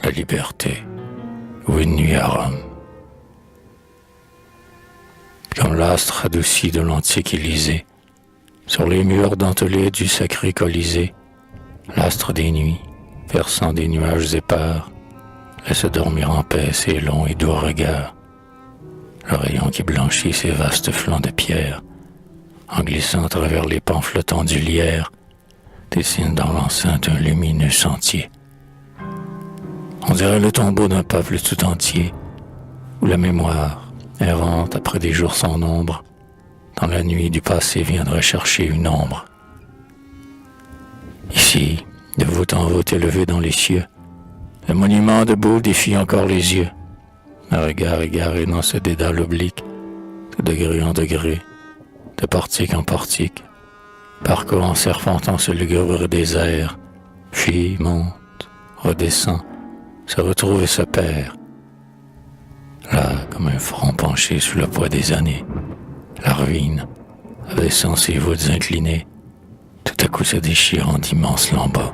la liberté ou une nuit à Rome. Comme l'astre adouci de l'antique Élysée, sur les murs dentelés du sacré Colisée, l'astre des nuits, perçant des nuages épars, laisse dormir en paix ses longs et doux regards. Le rayon qui blanchit ses vastes flancs de pierre, en glissant à travers les pans flottants du lierre, dessine dans l'enceinte un lumineux sentier. On dirait le tombeau d'un peuple tout entier, où la mémoire, errante après des jours sans nombre, dans la nuit du passé viendrait chercher une ombre. Ici, de voûte en voûte élevé dans les cieux, le monument debout défie encore les yeux. Un regard égaré dans ce dédale oblique, de degré en degré, de portique en portique, parcourt en serpentant ce lugubre désert, puis monte, redescend, se retrouve et se perd. Là, comme un front penché sous le poids des années, la ruine, abaissant ses voûtes inclinées, tout à coup se déchire en d'immenses lambeaux,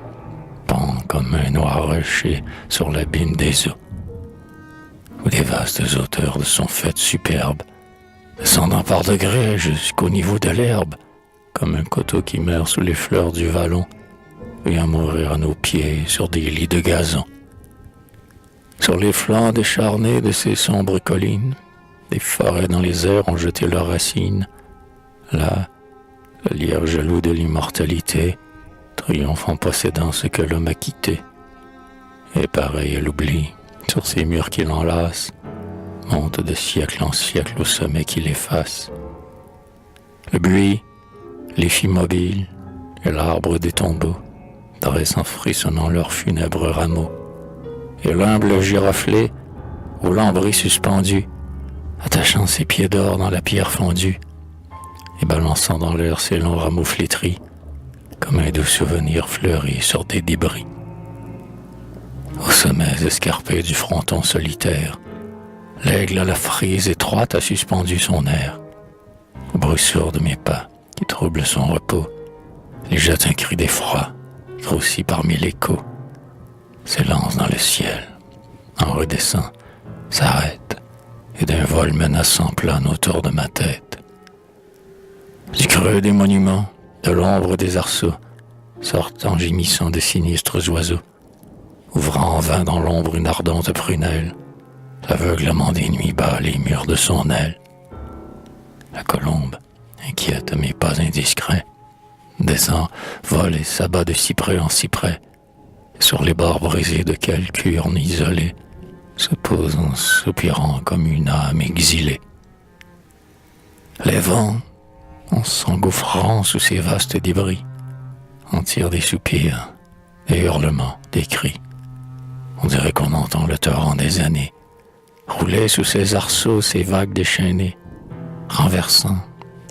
pend comme un noir rocher sur l'abîme des eaux, où des vastes hauteurs sont faites superbes, descendant par degrés jusqu'au niveau de l'herbe, comme un coteau qui meurt sous les fleurs du vallon, vient mourir à nos pieds sur des lits de gazon. Sur les flancs décharnés de ces sombres collines, des forêts dans les airs ont jeté leurs racines. Là, le lierre jaloux de l'immortalité triomphe en possédant ce que l'homme a quitté. Et pareil à l'oubli, sur ces murs qui l'enlacent, monte de siècle en siècle au sommet qui l'efface. Le buis, les filles mobiles et l'arbre des tombeaux dressent en frissonnant leurs funèbres rameaux. Et l'humble giroflée, au lambris suspendu, attachant ses pieds d'or dans la pierre fondue, et balançant dans l'air ses longs rameaux flétris, comme un doux souvenir fleuri sur des débris. Au sommet escarpé du fronton solitaire, l'aigle à la frise étroite a suspendu son air. Au bruit sourd de mes pas, qui trouble son repos, il jette un cri d'effroi, grossi parmi l'écho, s'élance dans le ciel, en redescend, s'arrête, et d'un vol menaçant plane autour de ma tête. Du creux des monuments, de l'ombre des arceaux, sortent en gémissant de sinistres oiseaux, ouvrant en vain dans l'ombre une ardente prunelle, l'aveuglement des nuits bat les murs de son aile. La colombe, inquiète à mes pas indiscrets, descend, vole et s'abat de cyprès en cyprès, et sur les bords brisés de quelque urne isolée, se pose en soupirant comme une âme exilée. Les vents, en s'engouffrant sous ces vastes débris, en tirent des soupirs, des hurlements, des cris. On dirait qu'on entend le torrent des années rouler sous ces arceaux, ces vagues déchaînées, renversant,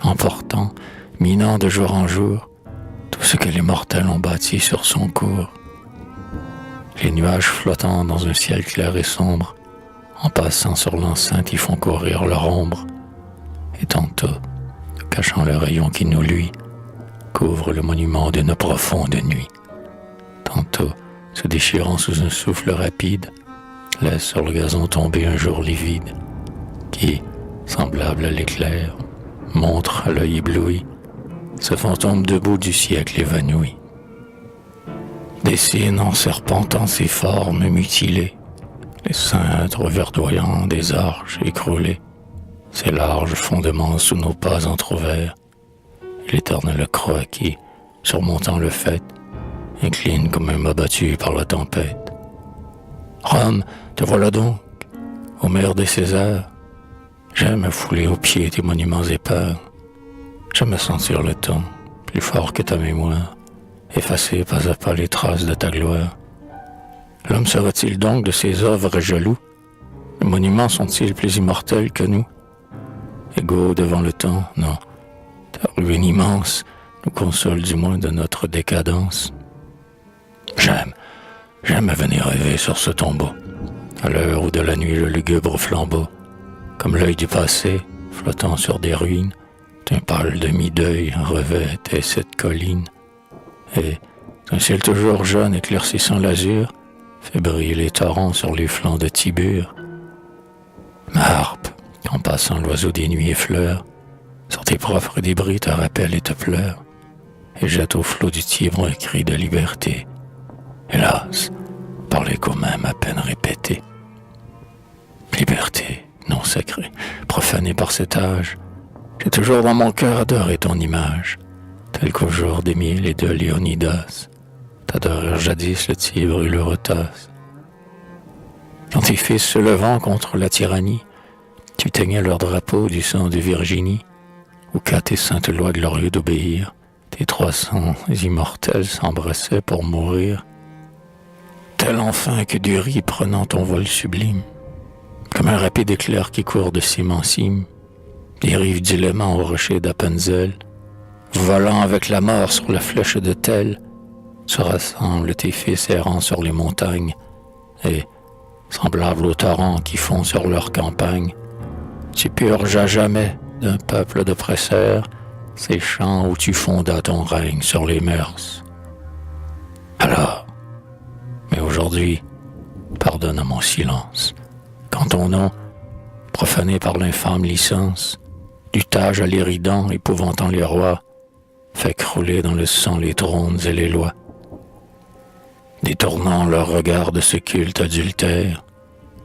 emportant, minant de jour en jour tout ce que les mortels ont bâti sur son cours. Les nuages flottant dans un ciel clair et sombre, en passant sur l'enceinte, y font courir leur ombre, et tantôt, cachant le rayon qui nous luit, couvrent le monument d'une profonde nuit. Tantôt, se déchirant sous un souffle rapide, laisse sur le gazon tomber un jour livide, qui, semblable à l'éclair, montre à l'œil ébloui ce fantôme debout du siècle évanoui. Dessine en serpentant ses formes mutilées, les cintres verdoyants des arches écroulées, ces larges fondements sous nos pas entr'ouverts, et l'éternelle croix qui, surmontant le fait, incline comme un mât battu par la tempête. Rome, te voilà donc, ô mère des Césars. J'aime fouler aux pieds tes monuments épars. J'aime sentir le temps, plus fort que ta mémoire, effacer pas à pas les traces de ta gloire. L'homme sera-t-il donc de ses œuvres jaloux? Les monuments sont-ils plus immortels que nous? Égaux devant le temps, non. Ta ruine immense nous console du moins de notre décadence. J'aime à venir rêver sur ce tombeau, à l'heure où de la nuit le lugubre flambeau, comme l'œil du passé, flottant sur des ruines, d'un pâle demi-deuil revêtait cette colline, et d'un ciel toujours jaune éclaircissant l'azur, fait briller les torrents sur les flancs de Tibur. Ma harpe, en passant l'oiseau des nuits effleure, sur tes propres débris te rappelle et te pleure, et jette au flot du Tibre un cri de liberté, hélas, par l'écho même à peine répété. Liberté, nom sacré, profané par cet âge, j'ai toujours dans mon cœur adoré ton image, tel qu'au jour d'Émile et de Léonidas, t'adorèrent jadis le Tibre et l'Eurotas. Quand tes fils se levant contre la tyrannie, tu teignais leur drapeau du sang de Virginie, ou qu'à tes saintes lois glorieuses d'obéir, tes 300 immortels s'embrassaient pour mourir. Tel enfin que du riz prenant ton vol sublime, comme un rapide éclair qui court de cime en cime, des rives du Léman au rocher d'Appenzell, volant avec la mort sur la flèche de Tel, se rassemblent tes fils errants sur les montagnes, et, semblables aux torrents qui font sur leur campagne, tu purges à jamais d'un peuple d'oppresseurs ces champs où tu fondas ton règne sur les mœurs. Alors, mais aujourd'hui, pardonne à mon silence, quand ton nom, profané par l'infâme licence, du Tage à l'Éridan épouvantant les rois, fait crouler dans le sang les trônes et les lois. Détournant leur regard de ce culte adultère,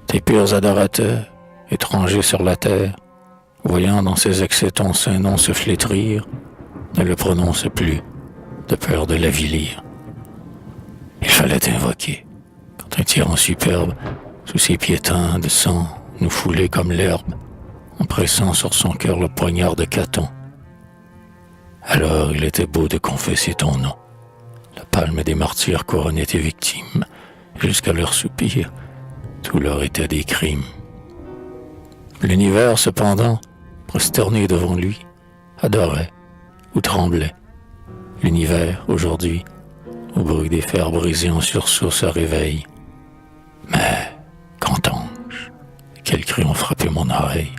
tes purs adorateurs, étrangers sur la terre, voyant dans ses excès ton saint nom se flétrir, ne le prononcent plus, de peur de l'avilir. Il fallait t'invoquer, quand un tyran superbe, sous ses pieds teints de sang, nous foulait comme l'herbe, en pressant sur son cœur le poignard de Caton. Alors il était beau de confesser ton nom. La palme des martyrs couronnait tes victimes, jusqu'à leur soupir, tout leur était des crimes. L'univers, cependant, prosterné devant lui, adorait ou tremblait. L'univers, aujourd'hui, au bruit des fers brisés en sursaut, se réveille. Mais, qu'entends-je? Quels cris ont frappé mon oreille?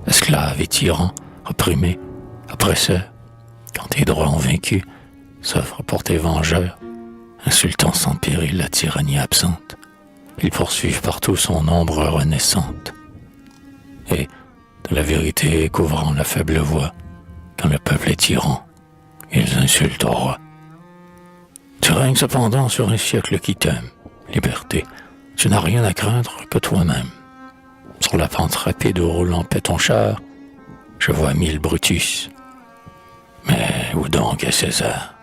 Esclaves et tyrans, opprimés, oppresseurs, quand tes droits ont vaincu, s'offrent pour tes vengeurs, insultant sans péril la tyrannie absente. Ils poursuivent partout son ombre renaissante. Et, de la vérité couvrant la faible voix, quand le peuple est tyran, ils insultent au roi. Tu règnes cependant sur un siècle qui t'aime, liberté. Tu n'as rien à craindre que toi-même. Sur la pente rapide où roule en paix ton char, je vois 1000 Brutus. Mais où donc est César?